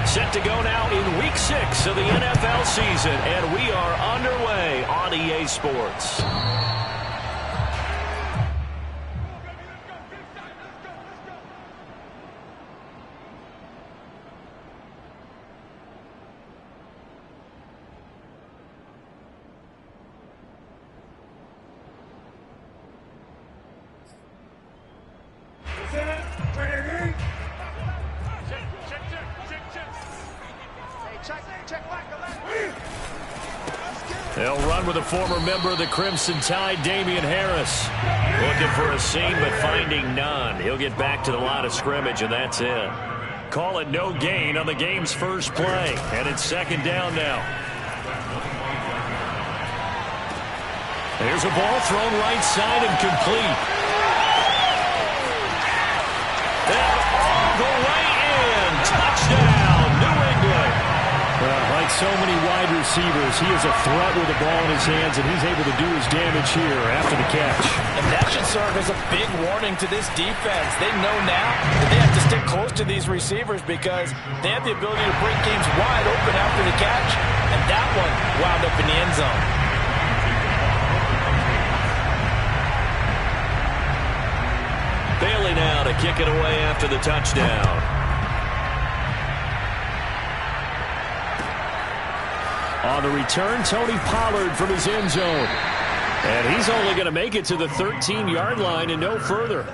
Set to go now in Week 6 of the NFL season, and we are underway on EA Sports. They'll run with a former member of the Crimson Tide, Damian Harris. Looking for a seam, but finding none. He'll get back to the line of scrimmage, and that's it. Call it no gain on the game's first play, and it's second down now. There's a ball thrown right side and complete. And all the way in. Touchdown, New England. Like so many wide receivers, he is a threat with the ball in his hands, and he's able to do his damage here after the catch. And that should serve as a big warning to this defense. They know now that they have to stick close to these receivers because they have the ability to break games wide open after the catch, and that one wound up in the end zone. Bailey now to kick it away after the touchdown. On the return, Tony Pollard from his end zone. And he's only going to make it to the 13-yard line and no further.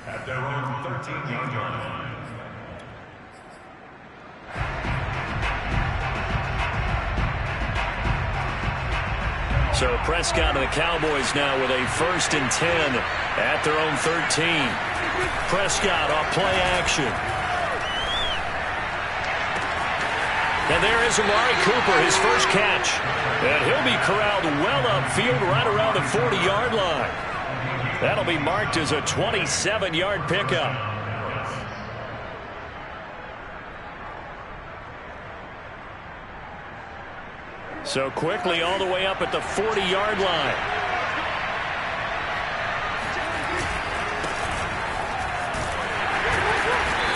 At their own 13-yard line. So Prescott and the Cowboys now with a 1st and 10 at their own 13. Prescott off play action. And there is Amari Cooper, his first catch. And he'll be corralled well upfield right around the 40-yard line. That'll be marked as a 27-yard pickup. So quickly all the way up at the 40-yard line.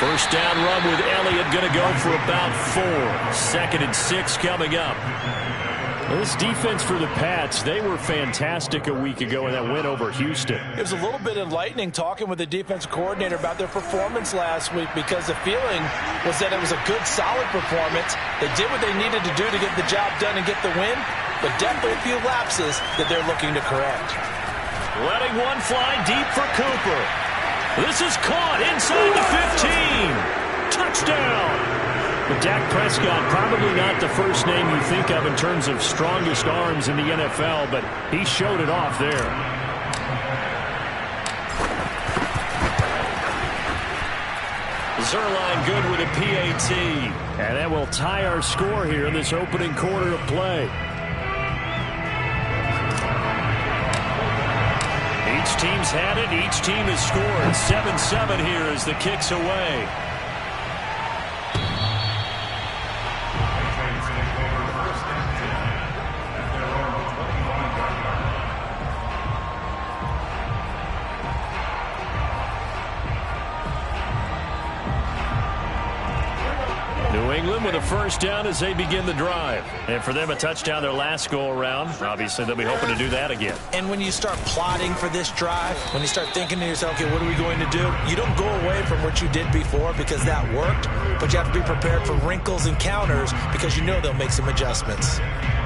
First down run with Elliott, going to go for about 4. 2nd and 6 coming up. This defense for the Pats, they were fantastic a week ago in that win over Houston. It was a little bit enlightening talking with the defensive coordinator about their performance last week because the feeling was that it was a good, solid performance. They did what they needed to do to get the job done and get the win, but definitely a few lapses that they're looking to correct. Letting one fly deep for Cooper. This is caught inside the 15. Touchdown. But Dak Prescott, probably not the first name you think of in terms of strongest arms in the NFL, but he showed it off there. Zerline good with a PAT. And that will tie our score here in this opening quarter of play. Each team's had it. Each team has scored. 7-7 here as the kick's away. New England with a first down as they begin the drive. And for them, a touchdown their last go-around. Obviously, they'll be hoping to do that again. And when you start plotting for this drive, when you start thinking to yourself, okay, what are we going to do? You don't go away from what you did before because that worked, but you have to be prepared for wrinkles and counters because you know they'll make some adjustments.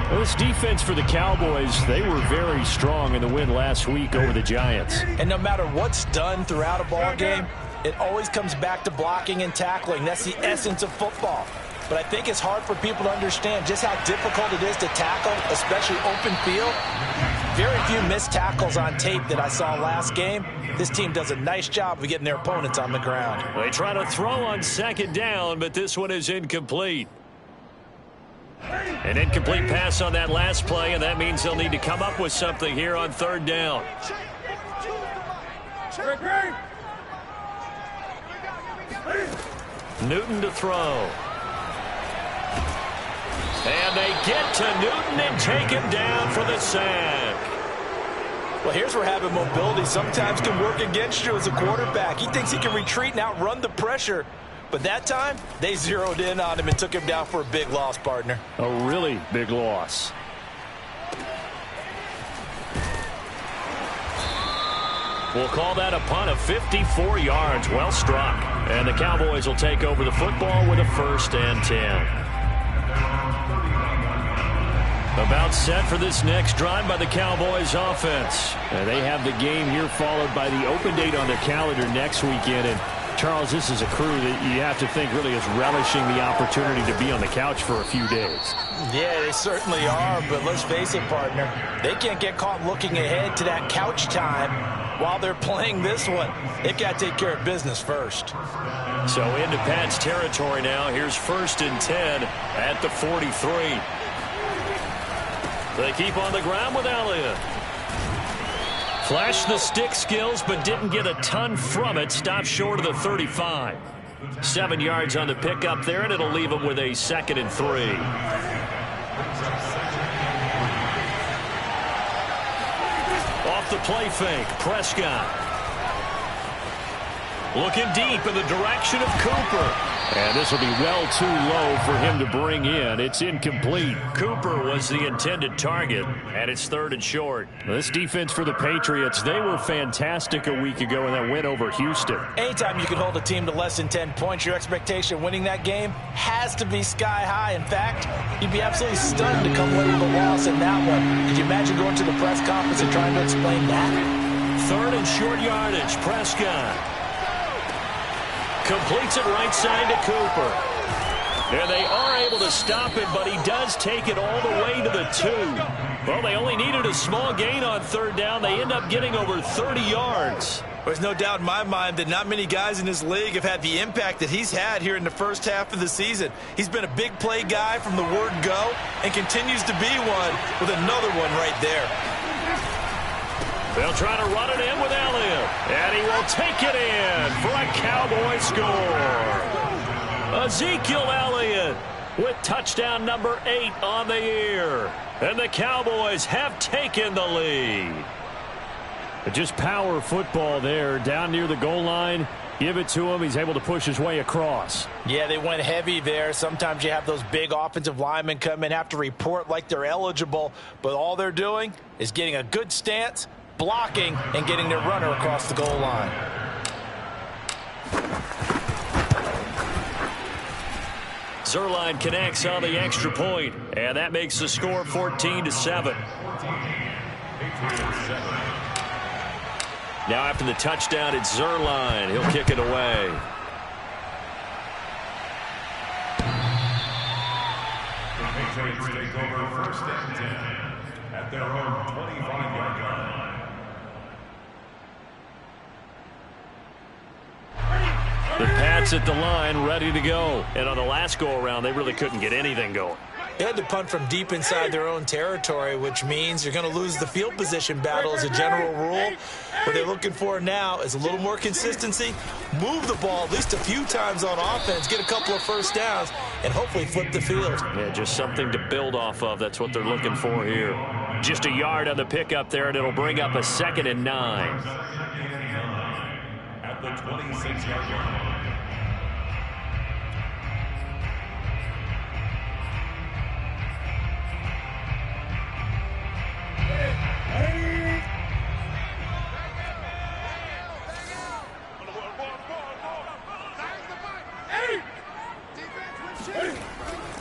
Well, this defense for the Cowboys, they were very strong in the win last week over the Giants. And no matter what's done throughout a ball game, it always comes back to blocking and tackling. That's the essence of football. But I think it's hard for people to understand just how difficult it is to tackle, especially open field. Very few missed tackles on tape that I saw last game. This team does a nice job of getting their opponents on the ground. They try to throw on second down, but this one is incomplete. An incomplete pass on that last play, and that means they'll need to come up with something here on third down. Newton to throw. And they get to Newton and take him down for the sack. Well, here's where having mobility sometimes can work against you as a quarterback. He thinks he can retreat and outrun the pressure. But that time, they zeroed in on him and took him down for a big loss, partner. A really big loss. We'll call that a punt of 54 yards. Well struck. And the Cowboys will take over the football with a 1st and 10. About set for this next drive by the Cowboys offense. They have the game here followed by the open date on their calendar next weekend. And Charles, this is a crew that you have to think really is relishing the opportunity to be on the couch for a few days. Yeah, they certainly are, but let's face it, partner. They can't get caught looking ahead to that couch time while they're playing this one. They've got to take care of business first. So into Pat's territory now. Here's 1st and 10 at the 43. They keep on the ground with Elliott. Flashed the stick skills, but didn't get a ton from it. Stopped short of the 35. 7 yards on the pickup there, and it'll leave them with a 2nd and 3. Off the play fake, Prescott. Looking deep in the direction of Cooper. And this will be well too low for him to bring in. It's incomplete. Cooper was the intended target, and it's 3rd and short. This defense for the Patriots, they were fantastic a week ago in that win over Houston. Anytime you can hold a team to less than 10 points, your expectation of winning that game has to be sky high. In fact, you'd be absolutely stunned to come away with a loss in that one. Could you imagine going to the press conference and trying to explain that? 3rd and short yardage, Prescott. Completes it right side to Cooper. And they are able to stop him, but he does take it all the way to the 2. Well, they only needed a small gain on 3rd down. They end up getting over 30 yards. There's no doubt in my mind that not many guys in this league have had the impact that he's had here in the first half of the season. He's been a big play guy from the word go and continues to be one with another one right there. They'll try to run it in with Elliott, and he will take it in for a Cowboy score. Ezekiel Elliott with touchdown number 8 on the year. And the Cowboys have taken the lead. Just power football there down near the goal line. Give it to him. He's able to push his way across. Yeah, they went heavy there. Sometimes you have those big offensive linemen come in, have to report like they're eligible, but all they're doing is getting a good stance, blocking, and getting their runner across the goal line. Zerline connects on the extra point, and that makes the score 14-7. Now after the touchdown, it's Zerline. He'll kick it away. The Patriots take over 1st and 10 at their own 25-yard line. The Pats at the line, ready to go. And on the last go-around, they really couldn't get anything going. They had to punt from deep inside their own territory, which means you're going to lose the field position battle as a general rule. What they're looking for now is a little more consistency, move the ball at least a few times on offense, get a couple of first downs, and hopefully flip the field. Yeah, just something to build off of. That's what they're looking for here. Just a yard on the pickup there, and it'll bring up a 2nd and 9. At the 26-yard line.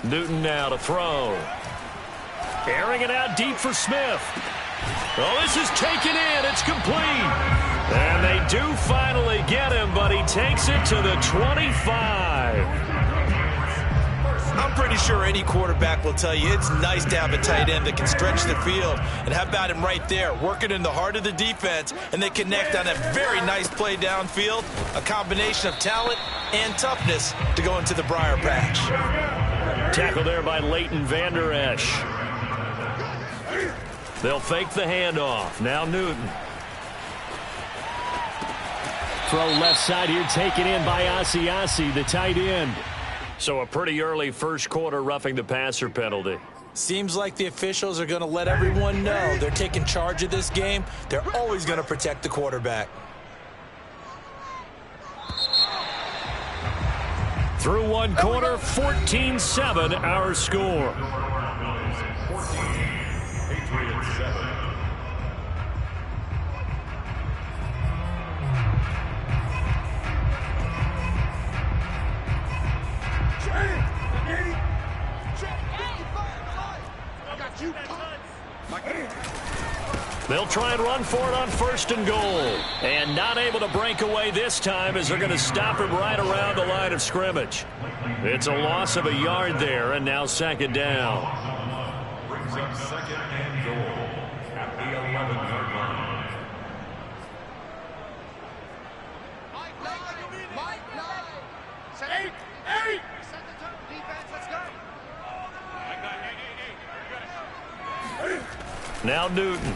Newton now to throw. Airing it out deep for Smith. Oh, this is taken in. It's complete. And they do finally get him, but he takes it to the 25. I'm pretty pretty sure any quarterback will tell you it's nice to have a tight end that can stretch the field. And how about him right there, working in the heart of the defense, and they connect on a very nice play downfield, a combination of talent and toughness to go into the briar patch. Tackle there by Leighton Vander Esch. They'll fake the handoff. Now Newton. Throw left side here, taken in by Asiasi, the tight end. So a pretty early first quarter roughing the passer penalty. Seems like the officials are going to let everyone know they're taking charge of this game. They're always going to protect the quarterback. Through one quarter, 14-7 our score. 14, Patriots 7. They'll try and run for it on 1st and goal. And not able to break away this time as they're going to stop him right around the line of scrimmage. It's a loss of a yard there, and now 2nd down. Brings up 2nd and goal at the 11-yard line. Now Newton.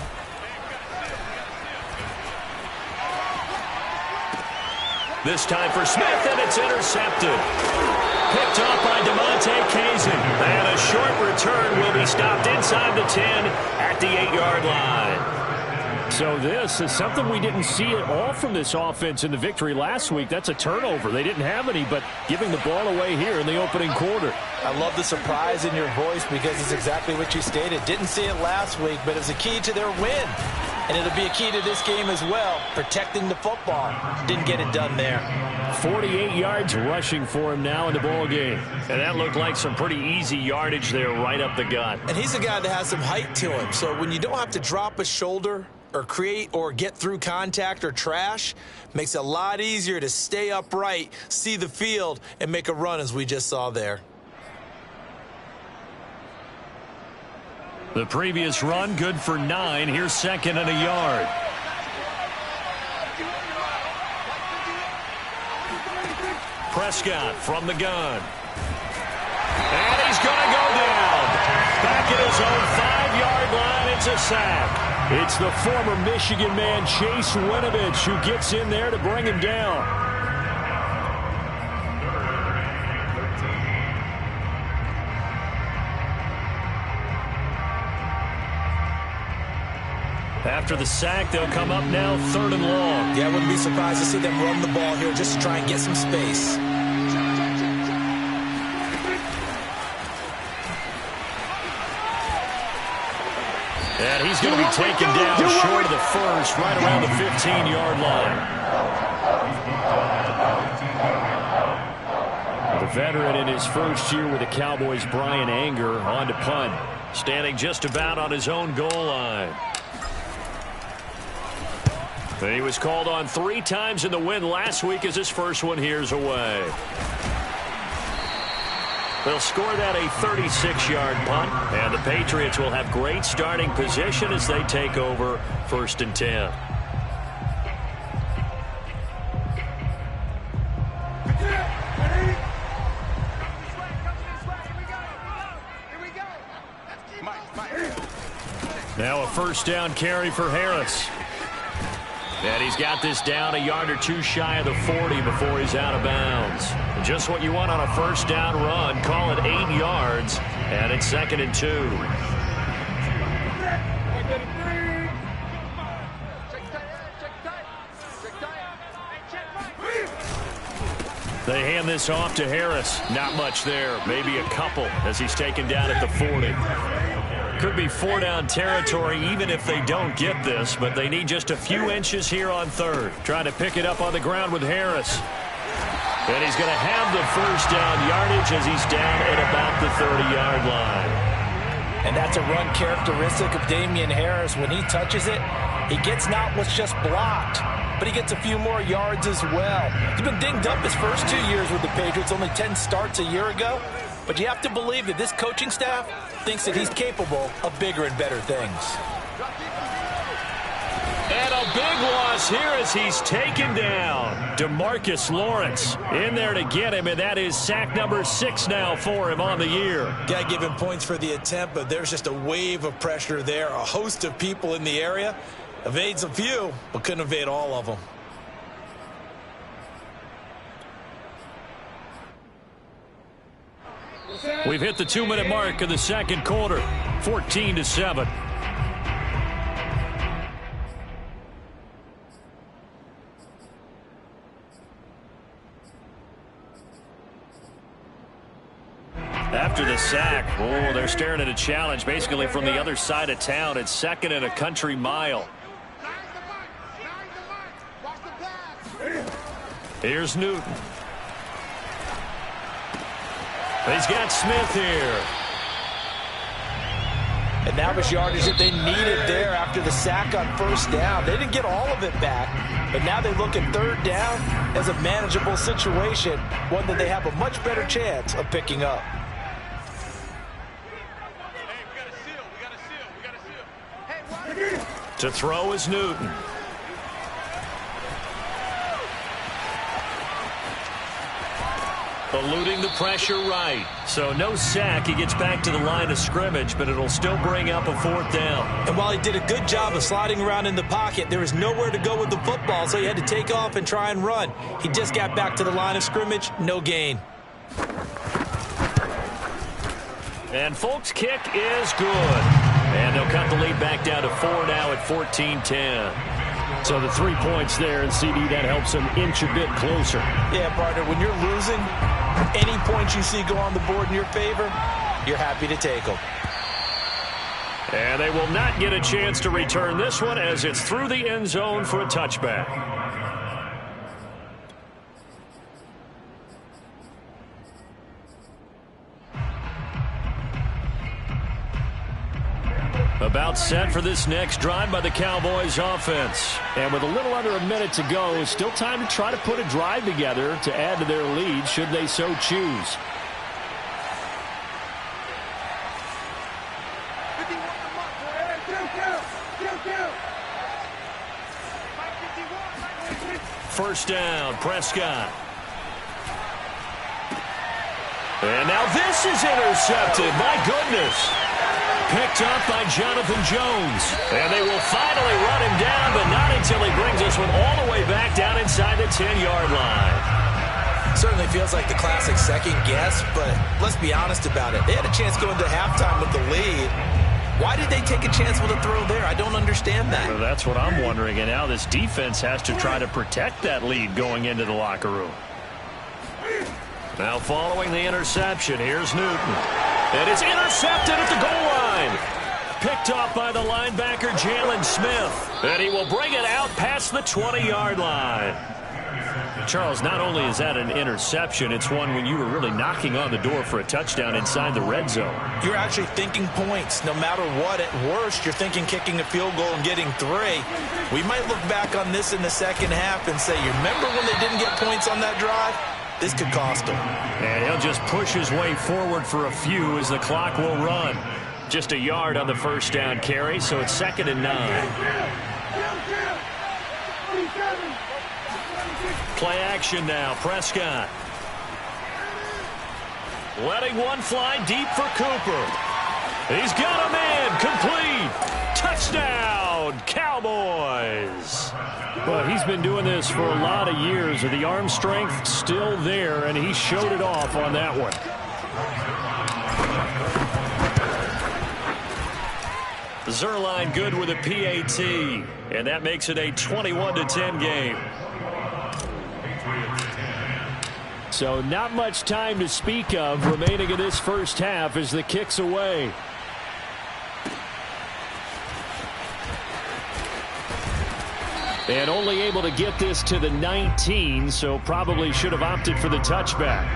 This time for Smith, and it's intercepted. Picked off by DeMonte Kazin. And a short return will be stopped inside the 10 at the 8-yard line. So this is something we didn't see at all from this offense in the victory last week. That's a turnover. They didn't have any, but giving the ball away here in the opening quarter. I love the surprise in your voice because it's exactly what you stated. Didn't see it last week, but it's a key to their win. And it'll be a key to this game as well, protecting the football. Didn't get it done there. 48 yards rushing for him now in the ball game. And that looked like some pretty easy yardage there right up the gut. And he's a guy that has some height to him. So when you don't have to drop a shoulder or create or get through contact or trash, makes it a lot easier to stay upright, see the field, and make a run as we just saw there. The previous run, good for 9. Here's 2nd and a yard. Prescott from the gun. And he's going to go down. Back at his own 5-yard line, it's a sack. It's the former Michigan man, Chase Winovich, who gets in there to bring him down. After the sack, they'll come up now 3rd and long. Yeah, I wouldn't be surprised to see them run the ball here just to try and get some space. And he's going to be taken down short of the first, right around the 15-yard line. The veteran in his first year with the Cowboys, Brian Anger, on to punt. Standing just about on his own goal line. And he was called on 3 times in the win last week as his first one here's away. They'll score that a 36-yard punt, and the Patriots will have great starting position as they take over 1st and 10. Now a 1st down carry for Harris. And he's got this down a yard or 2 shy of the 40 before he's out of bounds. Just what you want on a 1st down run. Call it 8 yards, and it's 2nd and 2. They hand this off to Harris. Not much there. Maybe a couple as he's taken down at the 40. Could be 4-down territory even if they don't get this, but they need just a few inches here on 3rd. Trying to pick it up on the ground with Harris. And he's going to have the 1st down yardage as he's down at about the 30-yard line. And that's a run characteristic of Damian Harris. When he touches it, he gets not what's just blocked, but he gets a few more yards as well. He's been dinged up his first 2 years with the Patriots, only 10 starts a year ago. But you have to believe that this coaching staff thinks that he's capable of bigger and better things. And a big loss here as he's taken down. DeMarcus Lawrence in there to get him, and that is sack number 6 now for him on the year. Got to give him points for the attempt, but there's just a wave of pressure there. A host of people in the area. Evades a few, but couldn't evade all of them. We've hit the 2-minute mark of the second quarter, 14-7. After the sack, they're staring at a challenge basically from the other side of town. It's 2nd and a country mile. Here's Newton. He's got Smith here. And that was yardage that they needed there after the sack on first down. They didn't get all of it back, but now they look at third down as a manageable situation, one that they have a much better chance of picking up. To throw is Newton. Eluding the pressure right. So no sack. He gets back to the line of scrimmage, but it'll still bring up a 4th down. And while he did a good job of sliding around in the pocket, there was nowhere to go with the football, so he had to take off and try and run. He just got back to the line of scrimmage. No gain. And Folk's kick is good. And they'll cut the lead back down to 4 now at 14-10. So the 3 points there, and CD, that helps them inch a bit closer. Yeah, partner, when you're losing, any points you see go on the board in your favor, you're happy to take them. And they will not get a chance to return this one as it's through the end zone for a touchback. About set for this next drive by the Cowboys offense. And with a little under a minute to go, still time to try to put a drive together to add to their lead should they so choose. First down, Prescott. And now this is intercepted. My goodness. Picked up by Jonathan Jones. And they will finally run him down, but not until he brings this one all the way back down inside the 10-yard line. Certainly feels like the classic second guess, but let's be honest about it. They had a chance going to halftime with the lead. Why did they take a chance with a throw there? I don't understand that. Well, that's what I'm wondering, and now this defense has to try to protect that lead going into the locker room. Now following the interception, here's Newton. And it's intercepted at the goal line. Picked off by the linebacker, Jalen Smith. And he will bring it out past the 20-yard line. Charles, not only is that an interception, it's one when you were really knocking on the door for a touchdown inside the red zone. You're actually thinking points. No matter what, at worst, you're thinking kicking a field goal and getting 3. We might look back on this in the second half and say, you remember when they didn't get points on that drive? This could cost him. And he'll just push his way forward for a few as the clock will run. Just a yard on the first down carry, so it's 2nd and 9. Play action now, Prescott. Letting one fly deep for Cooper. He's got a man, complete. Touchdown, Cowboys. Well, he's been doing this for a lot of years. The arm strength still there, and he showed it off on that one. Zerline good with a PAT, and that makes it a 21-10 game. So not much time to speak of remaining in this first half as the kick's away. And only able to get this to the 19, so probably should have opted for the touchback.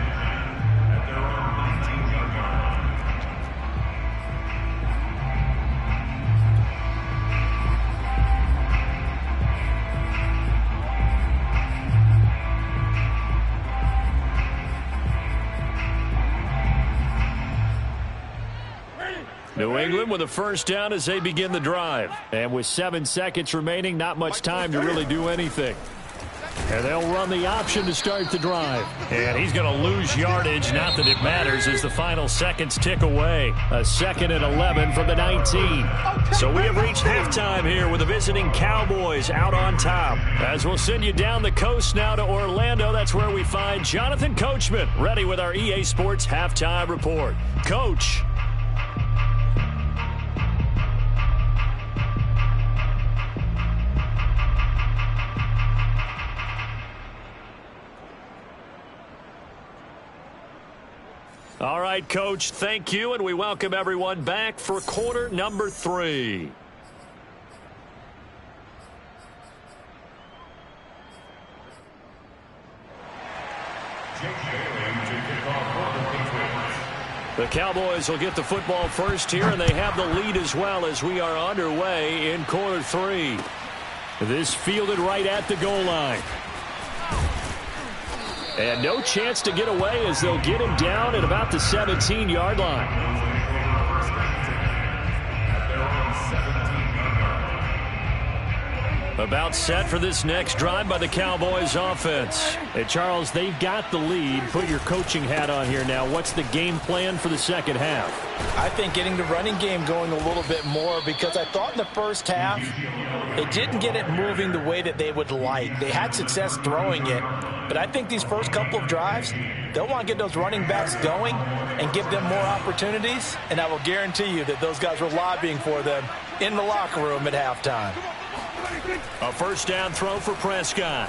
New England with a first down as they begin the drive. And with 7 seconds remaining, not much time to really do anything. And they'll run the option to start the drive. And he's going to lose yardage. Not that it matters as the final seconds tick away. A 2nd and 11 from the 19. So we have reached halftime here with the visiting Cowboys out on top. As we'll send you down the coast now to Orlando, that's where we find Jonathan Coachman ready with our EA Sports Halftime Report. Coach. All right, Coach, thank you, and we welcome everyone back for quarter number 3. The Cowboys will get the football first here, and they have the lead as well as we are underway in quarter 3. This fielded right at the goal line. And no chance to get away as they'll get him down at about the 17-yard line. About set for this next drive by the Cowboys offense. Hey, Charles, they've got the lead. Put your coaching hat on here now. What's the game plan for the second half? I think getting the running game going a little bit more, because I thought in the first half they didn't get it moving the way that they would like. They had success throwing it, but I think these first couple of drives, they'll want to get those running backs going and give them more opportunities, and I will guarantee you that those guys were lobbying for them in the locker room at halftime. A first down throw for Prescott.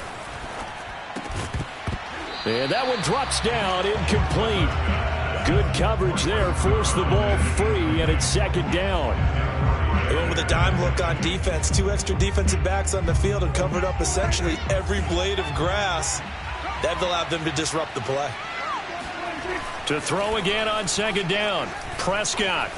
And that one drops down, incomplete. Good coverage there, forced the ball free, and it's second down. They went with a dime look on defense. 2 extra defensive backs on the field and covered up essentially every blade of grass. That allowed them to disrupt the play. To throw again on second down, Prescott.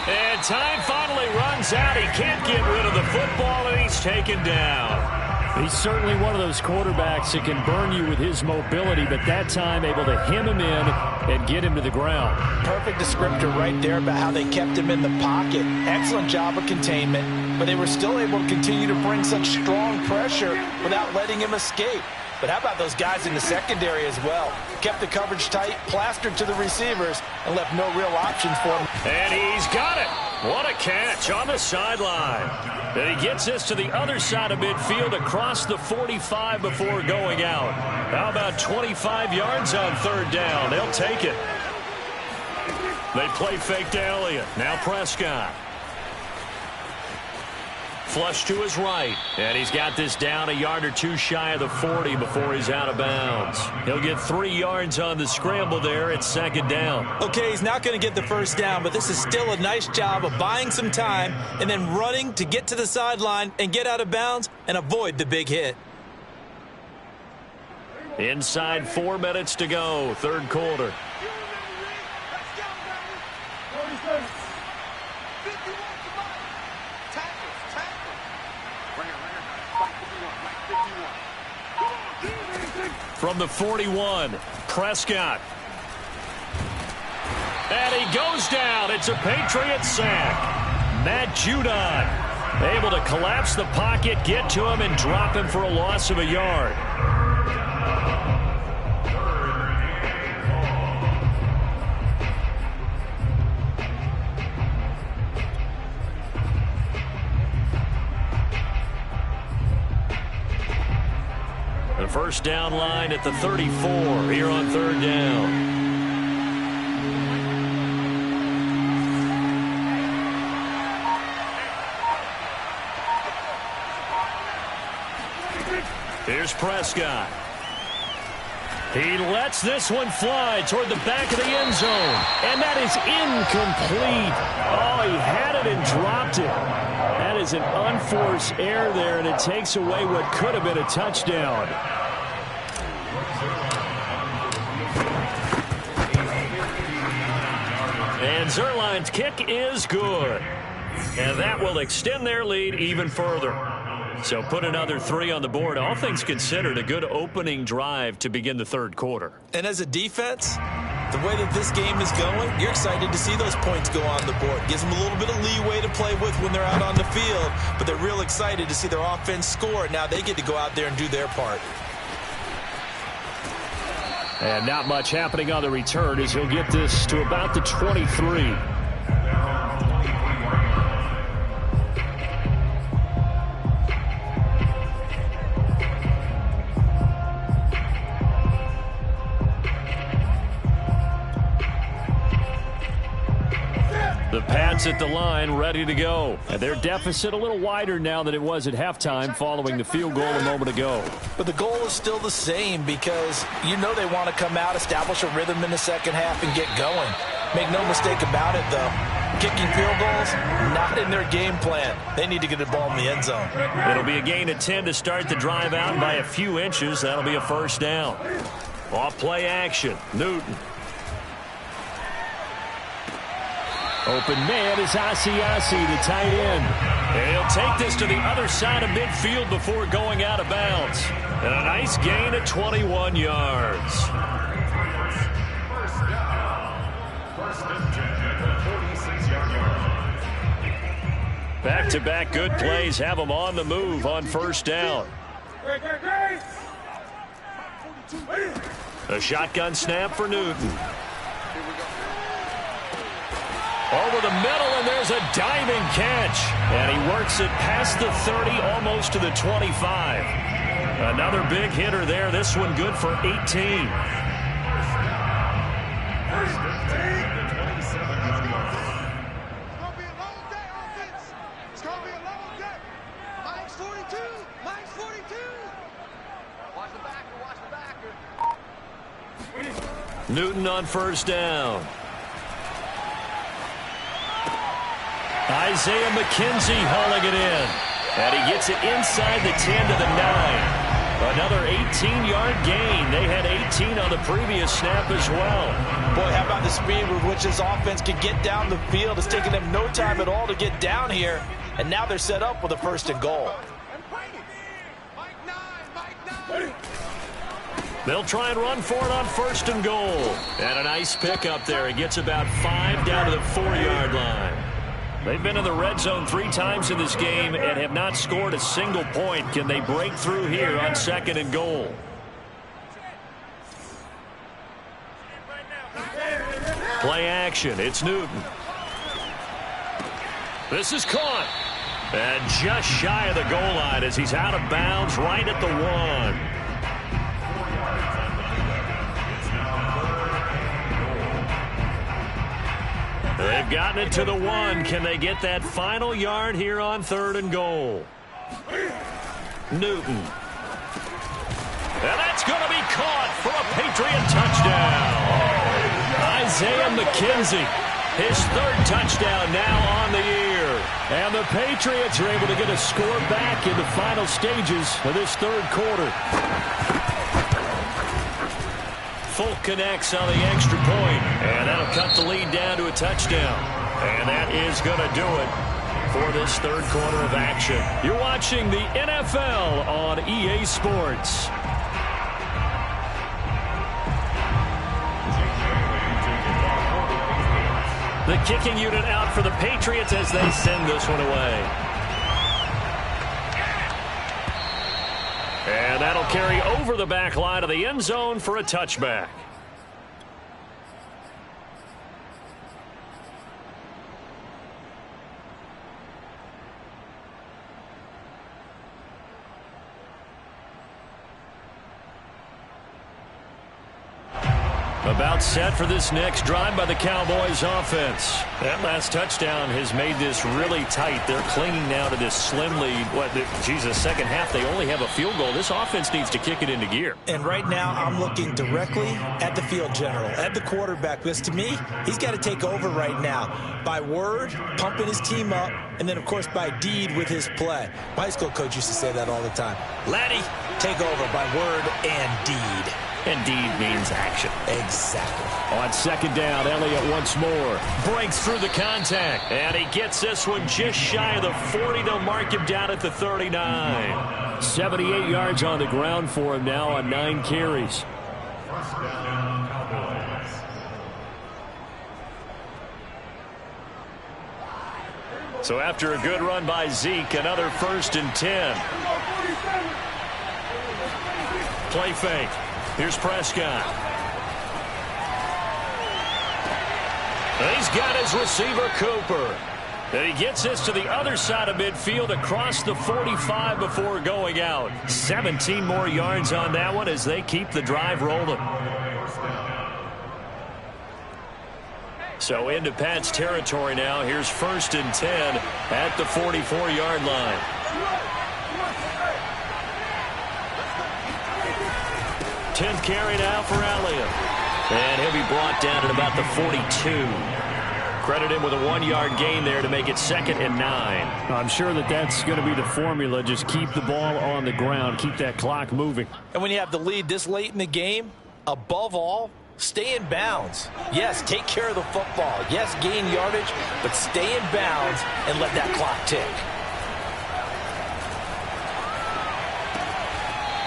And time finally runs out. He can't get rid of the football, and he's taken down. He's certainly one of those quarterbacks that can burn you with his mobility, but that time able to hem him in and get him to the ground. Perfect descriptor right there about how they kept him in the pocket. Excellent job of containment, but they were still able to continue to bring such strong pressure without letting him escape. But how about those guys in the secondary as well? Kept the coverage tight, plastered to the receivers, and left no real options for him. And he's got it. What a catch on the sideline. And he gets this to the other side of midfield across the 45 before going out. How about 25 yards on third down? They'll take it. They play fake to Elliott. Now Prescott. Flush to his right. And he's got this down a yard or two shy of the 40 before he's out of bounds. He'll get 3 yards on the scramble there at second down. Okay, he's not going to get the first down, but this is still a nice job of buying some time and then running to get to the sideline and get out of bounds and avoid the big hit. Inside 4 minutes to go, third quarter. From the 41, Prescott. And he goes down. It's a Patriot sack. Matt Judon able to collapse the pocket, get to him, and drop him for a loss of a yard. The first down line at the 34 here on third down. Here's Prescott. He lets this one fly toward the back of the end zone. And that is incomplete. Oh, he had it and dropped it. That is an unforced error there, and it takes away what could have been a touchdown. And Zerline's kick is good. And that will extend their lead even further. So put another 3 on the board. All things considered, a good opening drive to begin the third quarter. And as a defense, The way that this game is going, you're excited to see those points go on the board. Gives them a little bit of leeway to play with when they're out on the field, but they're real excited to see their offense score. Now they get to go out there and do their part. And not much happening on the return as he'll get this to about the 23. The Pats at the line, ready to go. And their deficit a little wider now than it was at halftime following the field goal a moment ago. But the goal is still the same because you know they want to come out, establish a rhythm in the second half, and get going. Make no mistake about it, though. Kicking field goals, not in their game plan. They need to get the ball in the end zone. It'll be a gain of 10 to start the drive out by a few inches. That'll be a first down. Off play action. Newton. Open man is Asiasi, the tight end. And he'll take this to the other side of midfield before going out of bounds. And a nice gain of 21 yards. Back-to-back good plays have them on the move on first down. A shotgun snap for Newton. Over the middle, and there's a diving catch. And he works it past the 30, almost to the 25. Another big hitter there. This one good for 18. Newton on first down. Isaiah McKenzie hauling it in. And he gets it inside the 10 to the 9. Another 18-yard gain. They had 18 on the previous snap as well. Boy, how about the speed with which this offense can get down the field? It's taken them no time at all to get down here. And now they're set up with a first and goal. They'll try and run for it on first and goal. And a nice pickup there. He gets about 5 down to the 4-yard line. They've been in the red zone 3 times in this game and have not scored a single point. Can they break through here on second and goal? Play action. It's Newton. This is caught. And just shy of the goal line as he's out of bounds right at the 1. They've gotten it to the 1. Can they get that final yard here on third and goal? Newton. And that's going to be caught for a Patriot touchdown. Isaiah McKenzie, his 3rd touchdown now on the year. And the Patriots are able to get a score back in the final stages of this 3rd quarter. Folk connects on the extra point, and that'll cut the lead down to a touchdown. And that is going to do it for this 3rd quarter of action. You're watching the NFL on EA Sports. The kicking unit out for the Patriots as they send this one away. And that'll carry over the back line of the end zone for a touchback. About set for this next drive by the Cowboys offense. That last touchdown has made this really tight. They're clinging now to this slim lead. Second half, they only have a field goal. This offense needs to kick it into gear. And right now, I'm looking directly at the field general, at the quarterback, because to me, he's got to take over right now. By word, pumping his team up, and then, of course, by deed with his play. My high school coach used to say that all the time. Laddie, take over by word and deed. Indeed means action. Exactly. On second down, Elliott once more. Breaks through the contact. And he gets this one just shy of the 40. They'll mark him down at the 39. 78 yards on the ground for him now on 9 carries. So after a good run by Zeke, another 1st and 10. Play fake. Here's Prescott. He's got his receiver, Cooper. And he gets this to the other side of midfield across the 45 before going out. 17 more yards on that one as they keep the drive rolling. So into Pat's territory now. Here's 1st and 10 at the 44-yard line. Tenth carry now for Elliott. And he'll be brought down at about the 42. Credit him with a 1-yard gain there to make it 2nd and 9. I'm sure that's going to be the formula. Just keep the ball on the ground. Keep that clock moving. And when you have the lead this late in the game, above all, stay in bounds. Yes, take care of the football. Yes, gain yardage, but stay in bounds and let that clock tick.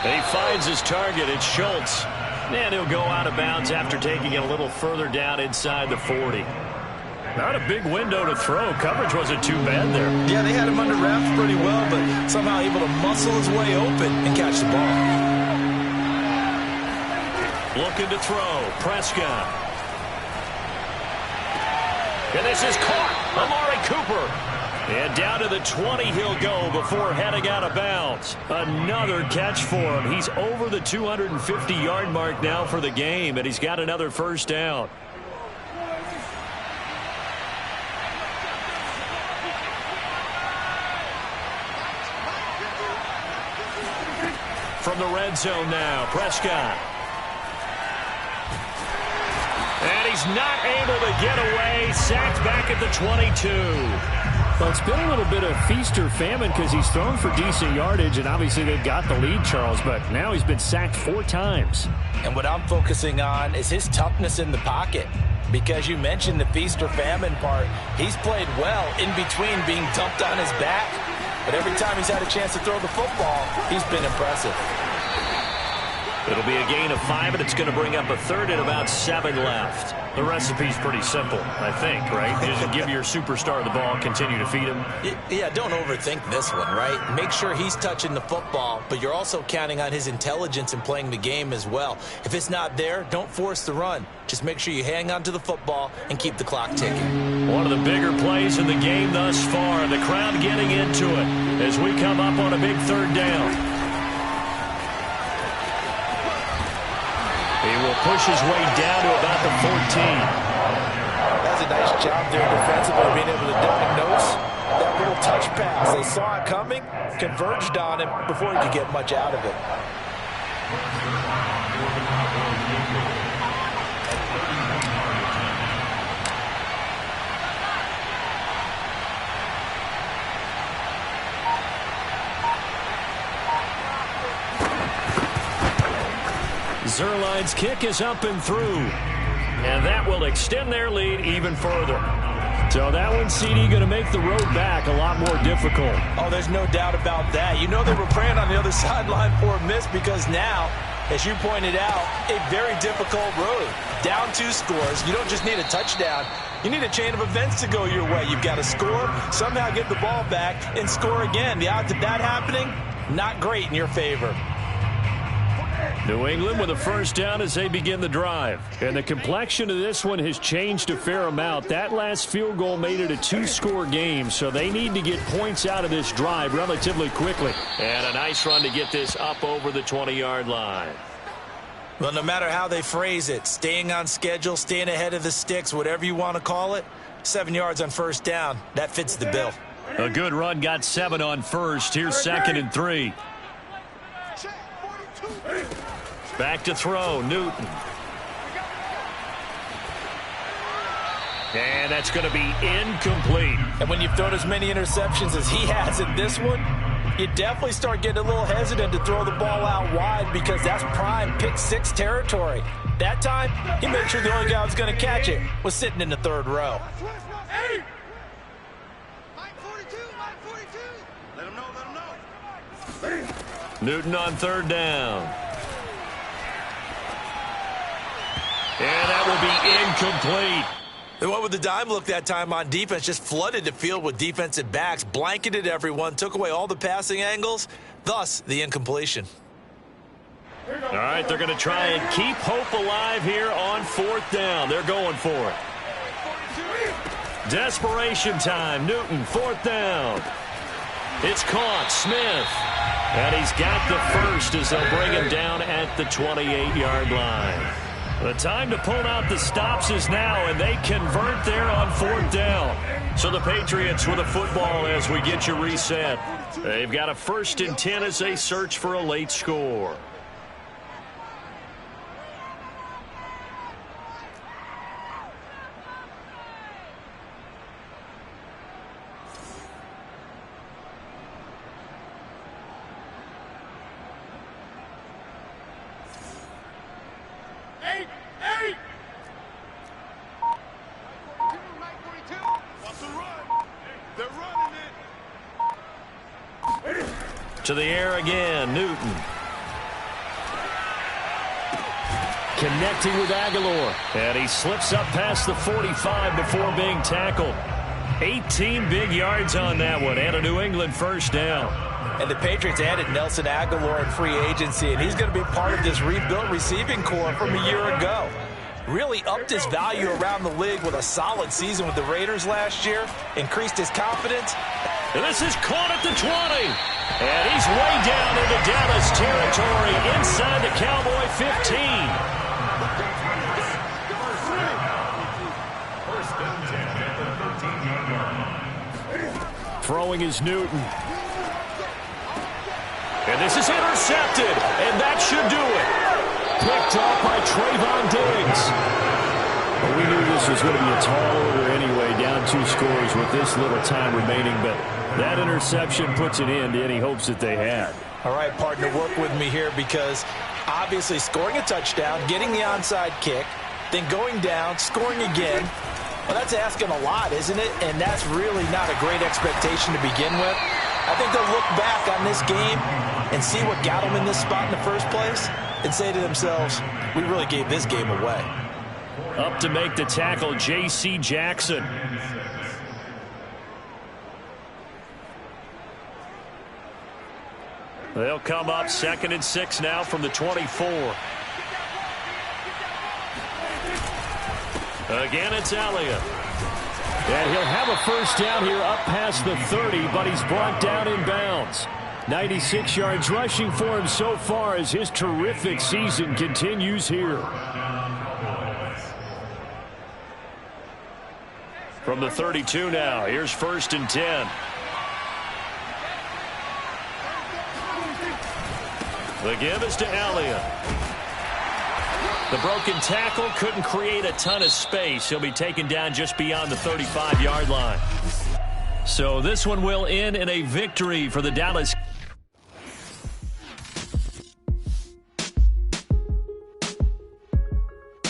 And he finds his target. It's Schultz. And he'll go out of bounds after taking it a little further down inside the 40. Not a big window to throw. Coverage wasn't too bad there. Yeah, they had him under wraps pretty well, but somehow able to muscle his way open and catch the ball. Looking to throw. Prescott. And this is caught. Amari Cooper. And down to the 20 he'll go before heading out of bounds. Another catch for him. He's over the 250-yard mark now for the game, and he's got another 1st down. From the red zone now, Prescott. And he's not able to get away. Sacked back at the 22. Well, it's been a little bit of feast or famine because he's thrown for decent yardage, and obviously they've got the lead, Charles, but now he's been sacked 4 times. And what I'm focusing on is his toughness in the pocket. Because you mentioned the feast or famine part, he's played well in between being dumped on his back. But every time he's had a chance to throw the football, he's been impressive. It'll be a gain of 5, and it's going to bring up a 3rd and about 7 left. The recipe's pretty simple, I think, right? Just give your superstar the ball, continue to feed him. Yeah, don't overthink this one, right? Make sure he's touching the football, but you're also counting on his intelligence in playing the game as well. If it's not there, don't force the run. Just make sure you hang on to the football and keep the clock ticking. One of the bigger plays in the game thus far. The crowd getting into it as we come up on a big 3rd down. He will push his way down to about the 14. That's a nice job there defensively, being able to diagnose that little touch pass. They saw it coming, converged on him before he could get much out of it. Zerline's kick is up and through. And that will extend their lead even further. So that one, CD, going to make the road back a lot more difficult. Oh, there's no doubt about that. You know they were praying on the other sideline for a miss because now, as you pointed out, a very difficult road. Down 2 scores. You don't just need a touchdown. You need a chain of events to go your way. You've got to score, somehow get the ball back, and score again. The odds of that happening, not great in your favor. New England with a 1st down as they begin the drive. And the complexion of this one has changed a fair amount. That last field goal made it a 2-score game, so they need to get points out of this drive relatively quickly. And a nice run to get this up over the 20-yard line. Well, no matter how they phrase it, staying on schedule, staying ahead of the sticks, whatever you want to call it, 7 yards on 1st down, that fits the bill. A good run, got 7 on 1st. Here's 2nd and 3. Back to throw, Newton. And that's going to be incomplete. And when you've thrown as many interceptions as he has in this one, you definitely start getting a little hesitant to throw the ball out wide because that's prime pick 6 territory. That time, he made sure the only guy who was going to catch it was sitting in the 3rd row. Newton on 3rd down. And that will be incomplete. They went with the dime look that time on defense, just flooded the field with defensive backs, blanketed everyone, took away all the passing angles, thus the incompletion. All right, they're going to try and keep hope alive here on 4th down. They're going for it. Desperation time. Newton, 4th down. It's caught. Smith. And he's got the first as they'll bring him down at the 28-yard line. The time to pull out the stops is now, and they convert there on 4th down. So the Patriots with a football as we get you reset. They've got a 1st and 10 as they search for a late score. To the air again, Newton. Connecting with Aguilar. And he slips up past the 45 before being tackled. 18 big yards on that one, and a New England 1st down. And the Patriots added Nelson Aguilar in free agency, and he's going to be part of this rebuilt receiving corps from a year ago. Really upped his value around the league with a solid season with the Raiders last year, increased his confidence. And this is caught at the 20. And he's way down into Dallas territory inside the Cowboy 15. Throwing is Newton. And this is intercepted. And that should do it. Picked off by Trayvon Diggs. Well, we knew this was going to be a tall order anyway, down 2 scores with this little time remaining, but that interception puts an end to any hopes that they had. All right, partner, work with me here because obviously scoring a touchdown, getting the onside kick, then going down, scoring again, well, that's asking a lot, isn't it? And that's really not a great expectation to begin with. I think they'll look back on this game and see what got them in this spot in the first place and say to themselves, we really gave this game away. Up to make the tackle, J.C. Jackson. They'll come up 2nd and 6 now from the 24. Again, it's Elliott. And he'll have a 1st down here up past the 30, but he's brought down in bounds. 96 yards rushing for him so far as his terrific season continues here. From the 32 now, here's 1st and 10. The give is to Elliott. The broken tackle couldn't create a ton of space. He'll be taken down just beyond the 35-yard line. So this one will end in a victory for the Dallas